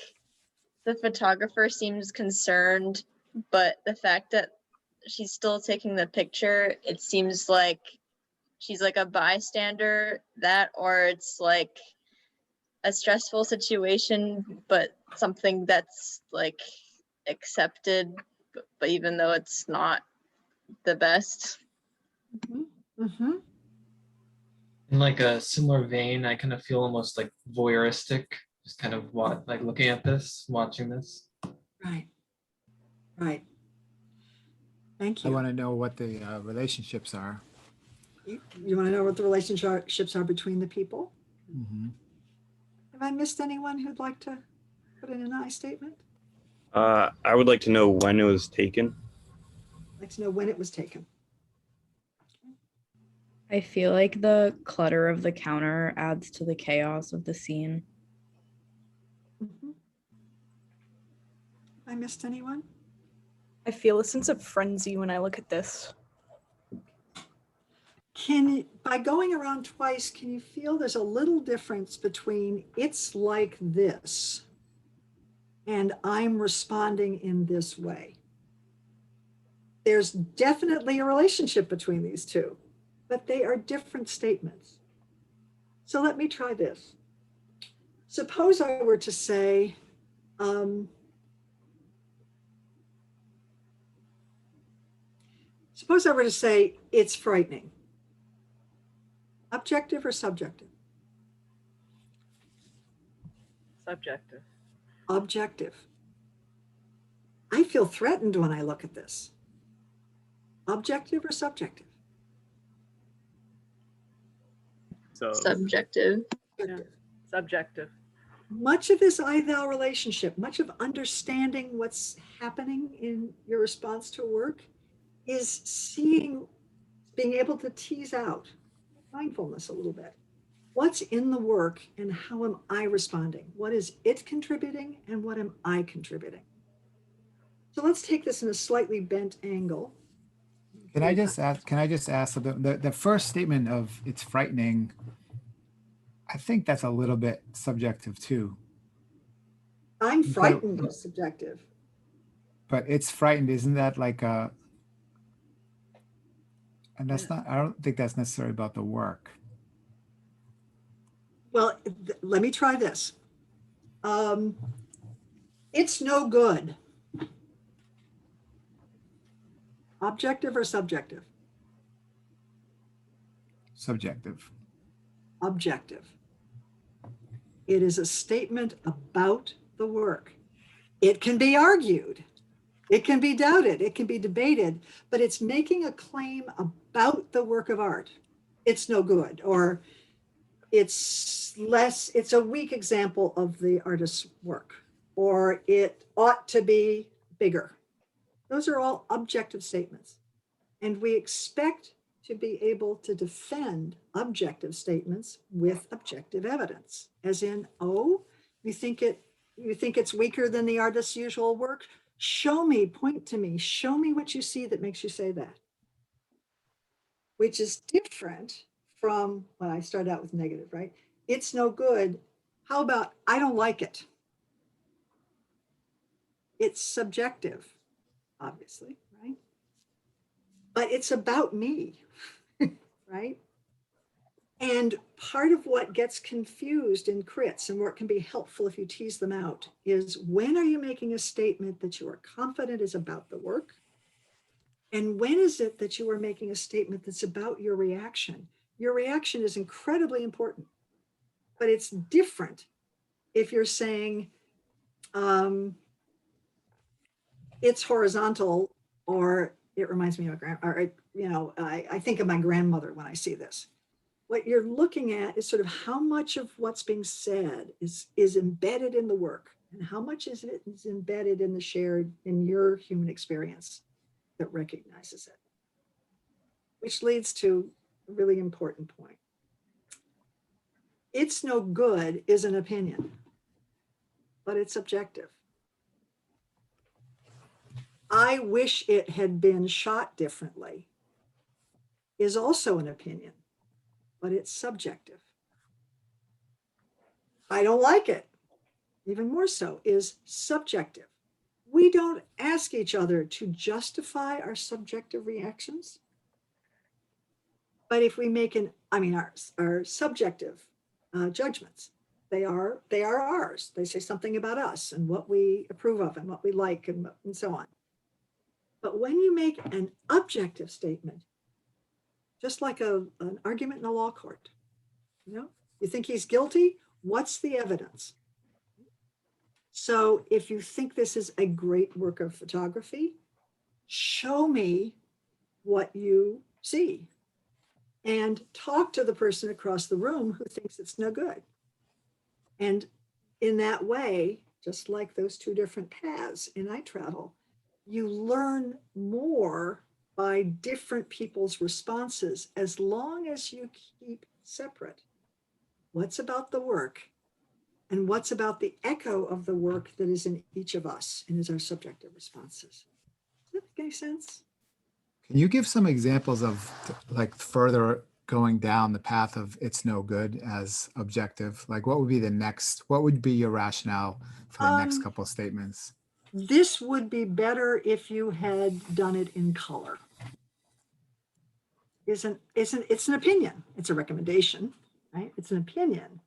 Speaker 4: the photographer seems concerned, but the fact that she's still taking the picture, it seems like she's like a bystander, or it's like a stressful situation, but something that's like accepted, but even though it's not the best.
Speaker 7: In like a similar vein, I kind of feel almost like voyeuristic, just kind of like looking at this, watching this.
Speaker 2: Right. Right. Thank you.
Speaker 8: I want to know what the relationships are.
Speaker 2: You want to know what the relationships are between the people?
Speaker 8: Mm-hmm.
Speaker 2: Have I missed anyone who'd like to put in an I statement?
Speaker 19: I would like to know when it was taken.
Speaker 2: I'd like to know when it was taken.
Speaker 12: I feel like the clutter of the counter adds to the chaos of the scene.
Speaker 2: I missed anyone?
Speaker 10: I feel a sense of frenzy when I look at this.
Speaker 2: By going around twice, can you feel there's a little difference between it's like this and I'm responding in this way? There's definitely a relationship between these two, but they are different statements. So let me try this. Suppose I were to say, it's frightening. Objective or subjective?
Speaker 5: Subjective.
Speaker 2: Objective. I feel threatened when I look at this. Objective or subjective?
Speaker 6: So
Speaker 4: subjective.
Speaker 5: Yeah. Subjective.
Speaker 2: Much of this I-thou relationship, much of understanding what's happening in your response to work is being able to tease out mindfulness a little bit. What's in the work and how am I responding? What is it contributing and what am I contributing? So let's take this in a slightly bent angle.
Speaker 8: Can I just ask the first statement of it's frightening, I think that's a little bit subjective too.
Speaker 2: I'm frightened is subjective.
Speaker 8: But it's frightened, isn't that like a, and that's not, I don't think that's necessarily about the work.
Speaker 2: Well, let me try this. It's no good. Objective or subjective?
Speaker 8: Subjective.
Speaker 2: Objective. It is a statement about the work. It can be argued. It can be doubted. It can be debated, but it's making a claim about the work of art. It's no good, or it's a weak example of the artist's work, or it ought to be bigger. Those are all objective statements. And we expect to be able to defend objective statements with objective evidence, as in, oh, You think it's weaker than the artist's usual work? Show me, point to me, show me what you see that makes you say that. Which is different from when I started out with negative, right? It's no good. How about I don't like it? It's subjective, obviously, right? But it's about me, right? And part of what gets confused in crits and where it can be helpful if you tease them out is when are you making a statement that you are confident is about the work? And when is it that you are making a statement that's about your reaction? Your reaction is incredibly important, but it's different if you're saying it's horizontal, or it reminds me of I think of my grandmother when I see this. What you're looking at is sort of how much of what's being said is embedded in the work, and how much is it is embedded in the shared, in your human experience that recognizes it. Which leads to a really important point. It's no good is an opinion, but it's subjective. I wish it had been shot differently is also an opinion, but it's subjective. I don't like it, even more so, is subjective. We don't ask each other to justify our subjective reactions. But if we make our subjective judgments, they are ours. They say something about us and what we approve of and what we like and so on. But when you make an objective statement, just like an argument in a law court, you think he's guilty? What's the evidence? So if you think this is a great work of photography, show me what you see and talk to the person across the room who thinks it's no good. And in that way, just like those two different paths in I Travel, you learn more by different people's responses as long as you keep separate what's about the work and what's about the echo of the work that is in each of us and is our subjective responses. Does that make any sense?
Speaker 8: Can you give some examples of like further going down the path of it's no good as objective? Like what would be your rationale for the next couple of statements?
Speaker 2: This would be better if you had done it in color. It's an opinion. It's a recommendation, right? It's an opinion.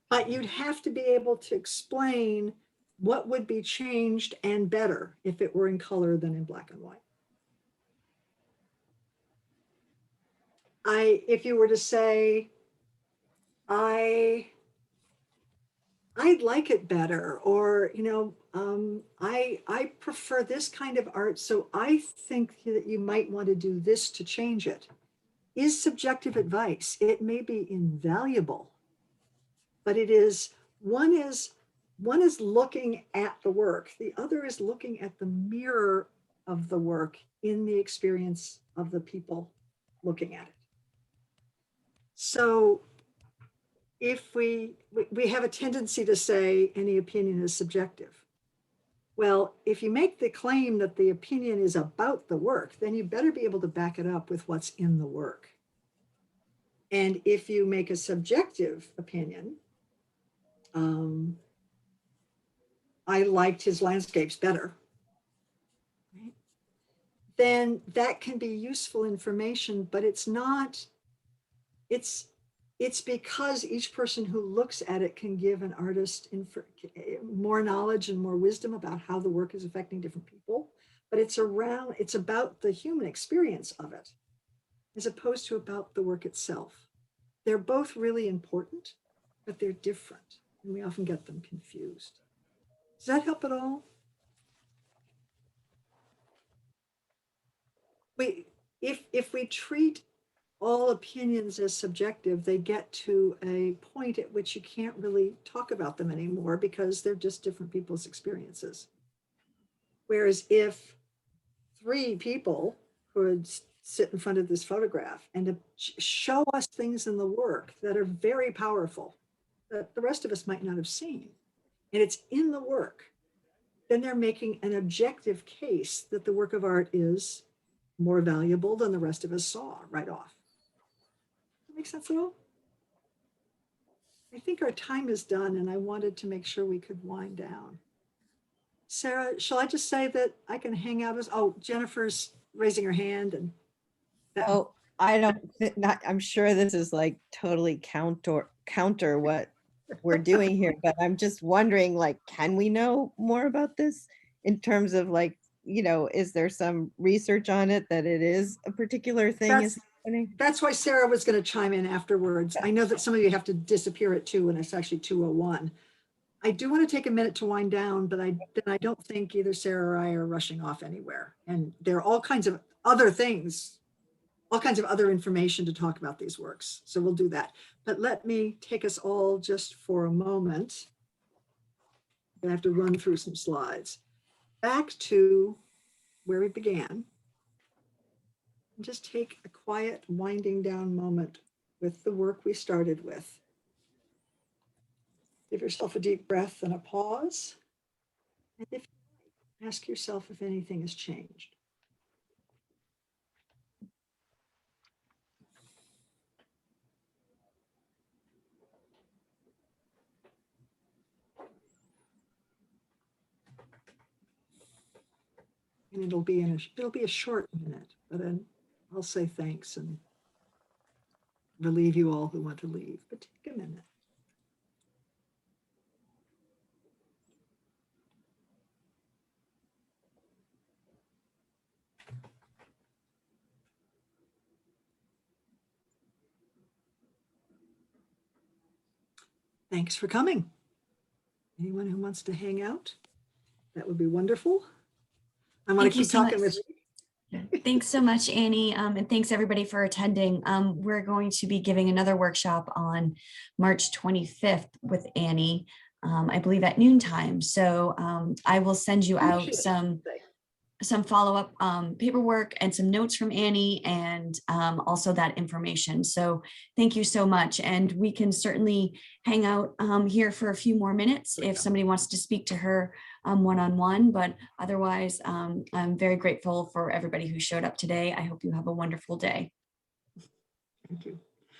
Speaker 2: But you'd have to be able to explain what would be changed and better if it were in color than in black and white. If you were to say, I'd like it better, or, I prefer this kind of art, so I think that you might want to do this to change it, is subjective advice. It may be invaluable, but one is looking at the work. The other is looking at the mirror of the work in the experience of the people looking at it. So if we have a tendency to say any opinion is subjective. Well, if you make the claim that the opinion is about the work, then you better be able to back it up with what's in the work. And if you make a subjective opinion, I liked his landscapes better, right? Then that can be useful information, but it's because each person who looks at it can give an artist more knowledge and more wisdom about how the work is affecting different people. But it's about the human experience of it, as opposed to about the work itself. They're both really important, but they're different, and we often get them confused. Does that help at all? If we treat all opinions as subjective, they get to a point at which you can't really talk about them anymore because they're just different people's experiences. Whereas if 3 people could sit in front of this photograph and to show us things in the work that are very powerful that the rest of us might not have seen, and it's in the work, then they're making an objective case that the work of art is more valuable than the rest of us saw right off. Does that make sense at all? I think our time is done, and I wanted to make sure we could wind down. Sarah, shall I just say that I can hang out as, oh, Jennifer's raising her hand and.
Speaker 16: Oh, I don't, I'm sure this is like totally counter what we're doing here, but I'm just wondering, like, can we know more about this in terms of like, you know, is there some research on it that it is a particular thing is happening?
Speaker 2: That's why Sarah was going to chime in afterwards. I know that some of you have to disappear at 2 and it's actually 2:01. I do want to take a minute to wind down, but I don't think either Sarah or I are rushing off anywhere. And there are all kinds of other things, all kinds of other information to talk about these works. So we'll do that. But let me take us all just for a moment. I have to run through some slides. Back to where we began. And just take a quiet winding down moment with the work we started with. Give yourself a deep breath and a pause. And if you ask yourself if anything has changed. And it'll be a short minute, but then I'll say thanks and relieve you all who want to leave, but take a minute. Thanks for coming. Anyone who wants to hang out, that would be wonderful. I want to keep talking with you.
Speaker 1: Thanks so much, Annie. And thanks everybody for attending. We're going to be giving another workshop on March 25th with Annie, I believe at noontime. So I will send you out some follow-up paperwork and some notes from Annie and also that information. So thank you so much. And we can certainly hang out here for a few more minutes if somebody wants to speak to her one-on-one, but otherwise I'm very grateful for everybody who showed up today. I hope you have a wonderful day.
Speaker 2: Thank you.